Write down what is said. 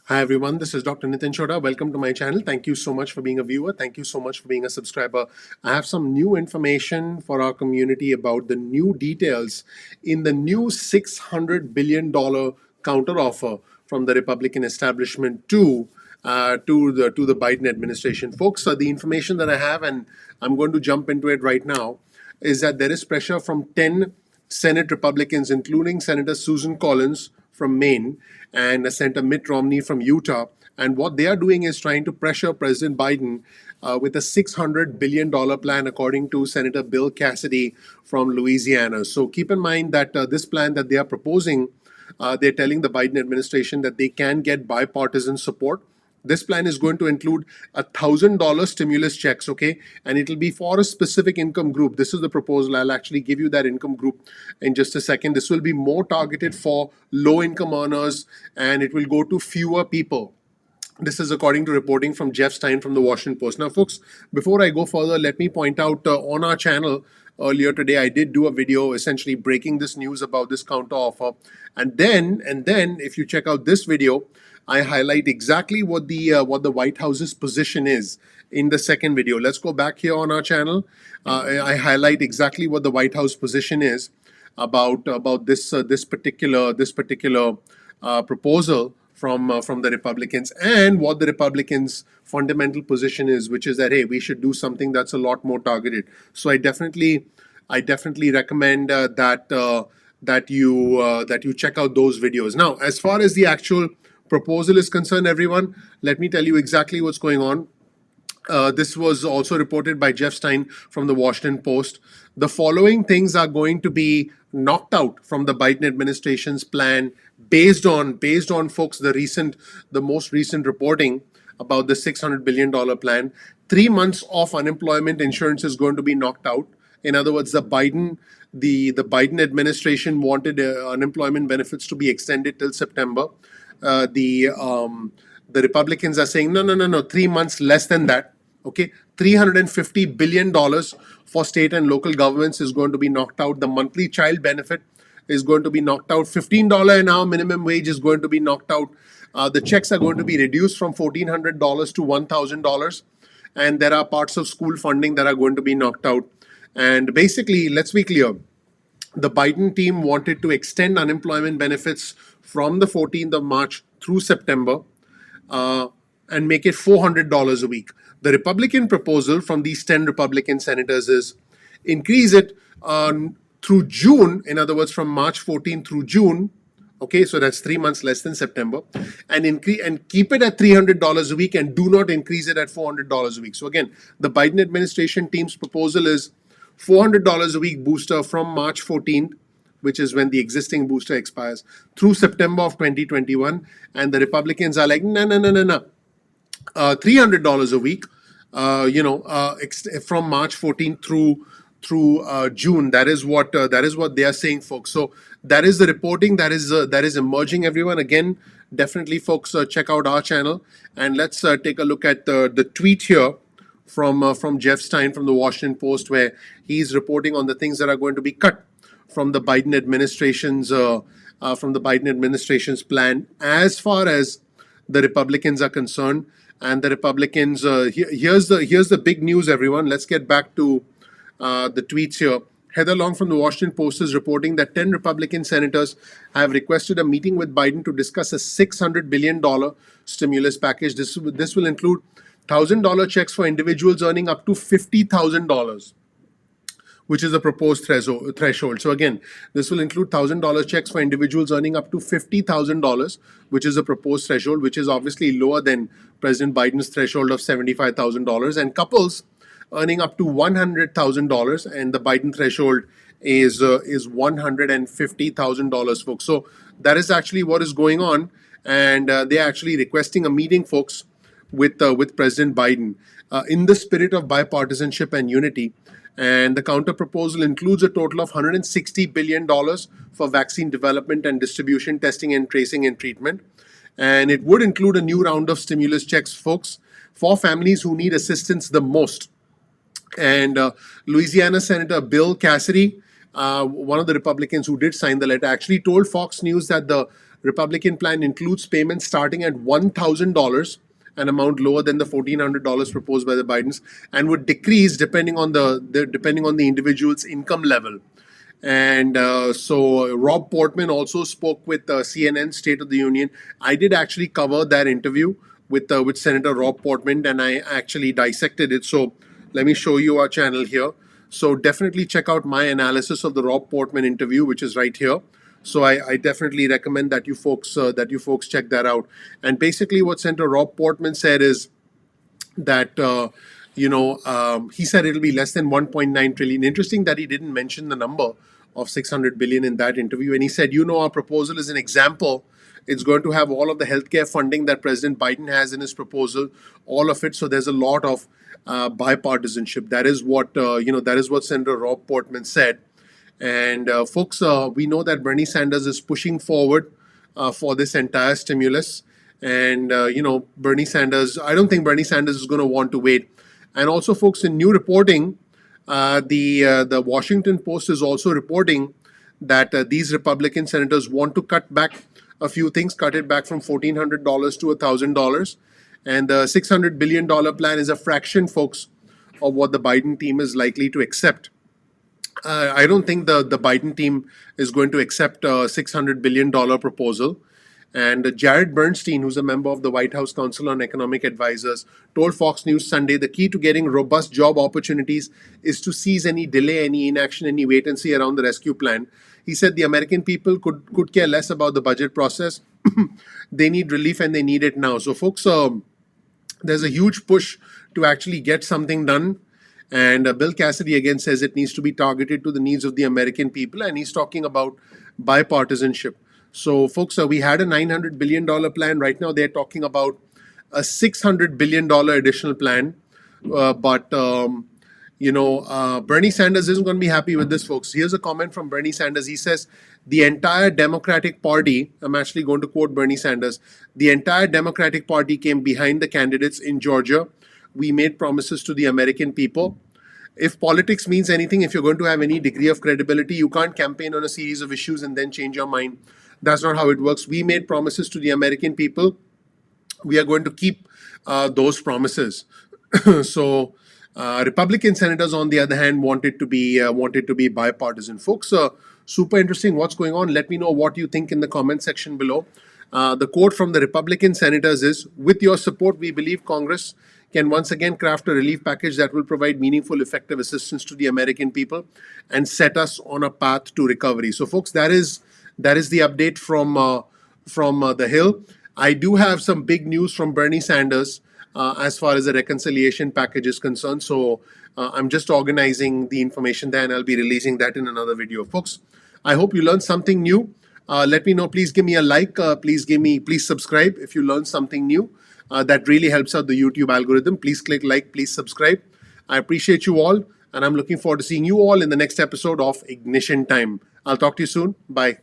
Hi everyone, this is Dr. Nitin Chhoda. Welcome to my channel. Thank you so much for being a viewer. Thank you so much for being a subscriber. I have some new information for our community about the new details in the new $600 billion counteroffer from the Republican establishment to the Biden administration. Folks, the information that I have, and I'm going to jump into it right now, is that there is pressure from 10 Senate Republicans, including Senator Susan Collins from Maine and Senator Mitt Romney from Utah. And what they are doing is trying to pressure President Biden with a $600 billion plan, according to Senator Bill Cassidy from Louisiana. So keep in mind that this plan that they are proposing, they're telling the Biden administration that they can get bipartisan support. This plan is going to include $1,000 stimulus checks, okay? And it'll be for a specific income group. This is the proposal. I'll actually give you that income group in just a second. This will be more targeted for low income earners, and it will go to fewer people. This is according to reporting from Jeff Stein from the Washington Post. Now, folks, before I go further, let me point out on our channel earlier today, I did do a video essentially breaking this news about this counteroffer. And then, if you check out this video, I highlight exactly what the White House's position is in the second video. Let's go back here on our channel. I highlight exactly what the White House position is about this particular proposal from the Republicans, and what the Republicans' fundamental position is, which is that, hey, we should do something that's a lot more targeted. So I definitely recommend that you check out those videos. Now, as far as the actual proposal is concerned, everyone, let me tell you exactly what's going on. This was also reported by Jeff Stein from the Washington Post. The following things are going to be knocked out from the Biden administration's plan based on folks, the most recent reporting about the $600 billion plan. 3 months of unemployment insurance is going to be knocked out. In other words, the Biden administration wanted unemployment benefits to be extended till September. The Republicans are saying no, 3 months less than that. Okay, $350 billion for state and local governments is going to be knocked out. The monthly child benefit is going to be knocked out. $15 an hour minimum wage is going to be knocked out. The checks are going to be reduced from $1,400 to $1,000. And there are parts of school funding that are going to be knocked out. And basically, let's be clear, the Biden team wanted to extend unemployment benefits from the 14th of March through September and make it $400 a week. The Republican proposal from these 10 Republican senators is increase it through June, in other words, from March 14th through June. Okay, so that's 3 months less than September, and keep it at $300 a week, and do not increase it at $400 a week. So again, the Biden administration team's proposal is $400 a week booster from March 14th, which is when the existing booster expires, through September of 2021. And the Republicans are like, no. $300 a week, from March 14th through June. That is what they are saying, folks. So that is the reporting that is emerging. Everyone, again, definitely, folks, check out our channel, and let's take a look at the tweet here from Jeff Stein from the Washington Post, where he's reporting on the things that are going to be cut from the Biden administration's plan as far as the Republicans are concerned. And the Republicans, here's the big news, everyone. Let's get back to the tweets here. Heather Long from the Washington Post is reporting that 10 Republican senators have requested a meeting with Biden to discuss a $600 billion stimulus package. This will include $1,000 checks for individuals earning up to $50,000, which is a proposed threshold. So again, this will include $1,000 checks for individuals earning up to $50,000, which is a proposed threshold, which is obviously lower than President Biden's threshold of $75,000, and couples earning up to $100,000, and the Biden threshold is $150,000, folks. So that is actually what is going on, and they're actually requesting a meeting, folks, with President Biden in the spirit of bipartisanship and unity. And the counter proposal includes a total of $160 billion for vaccine development and distribution, testing and tracing and treatment. And it would include a new round of stimulus checks, folks, for families who need assistance the most. And Louisiana Senator Bill Cassidy, one of the Republicans who did sign the letter, actually told Fox News that the Republican plan includes payments starting at $1,000, an amount lower than the $1,400 proposed by the Bidens, and would decrease depending on the individual's income level. And so Rob Portman also spoke with CNN State of the Union. I did actually cover that interview with Senator Rob Portman, and I actually dissected it. So let me show you our channel here. So definitely check out my analysis of the Rob Portman interview, which is right here. So I definitely recommend that you folks check that out. And basically, what Senator Rob Portman said is that he said it'll be less than 1.9 trillion. Interesting that he didn't mention the number of 600 billion in that interview. And he said, our proposal is an example. It's going to have all of the healthcare funding that President Biden has in his proposal, all of it. So there's a lot of bipartisanship. That is what Senator Rob Portman said. And folks, we know that Bernie Sanders is pushing forward for this entire stimulus. And, Bernie Sanders, I don't think Bernie Sanders is going to want to wait. And also, folks, in new reporting, the Washington Post is also reporting that these Republican senators want to cut back a few things, cut it back from $1,400 to $1,000. And the $600 billion plan is a fraction, folks, of what the Biden team is likely to accept. I don't think the Biden team is going to accept a $600 billion proposal. And Jared Bernstein, who's a member of the White House Council on Economic Advisors, told Fox News Sunday the key to getting robust job opportunities is to seize any delay, any inaction, any wait and see around the rescue plan. He said the American people could care less about the budget process. They need relief and they need it now. So, folks, there's a huge push to actually get something done. And Bill Cassidy again says it needs to be targeted to the needs of the American people. And he's talking about bipartisanship. So, folks, we had a $900 billion plan. Right now, they're talking about a $600 billion additional plan. But Bernie Sanders isn't going to be happy with this, folks. Here's a comment from Bernie Sanders. He says, the entire Democratic Party, I'm actually going to quote Bernie Sanders, the entire Democratic Party came behind the candidates in Georgia. We made promises to the American people. If politics means anything, if you're going to have any degree of credibility, you can't campaign on a series of issues and then change your mind. That's not how it works. We made promises to the American people. We are going to keep those promises. So, Republican senators, on the other hand, wanted to be bipartisan. Folks, super interesting what's going on. Let me know what you think in the comment section below. The quote from the Republican senators is, with your support, we believe Congress can once again craft a relief package that will provide meaningful, effective assistance to the American people and set us on a path to recovery. So, folks, that is the update from the Hill. I do have some big news from Bernie Sanders as far as the reconciliation package is concerned. So I'm just organizing the information there, and I'll be releasing that in another video. Folks, I hope you learned something new. Let me know. Please give me a like. Please subscribe if you learned something new. That really helps out the YouTube algorithm. Please click like. Please subscribe. I appreciate you all, and I'm looking forward to seeing you all in the next episode of Ignition Time. I'll talk to you soon. Bye.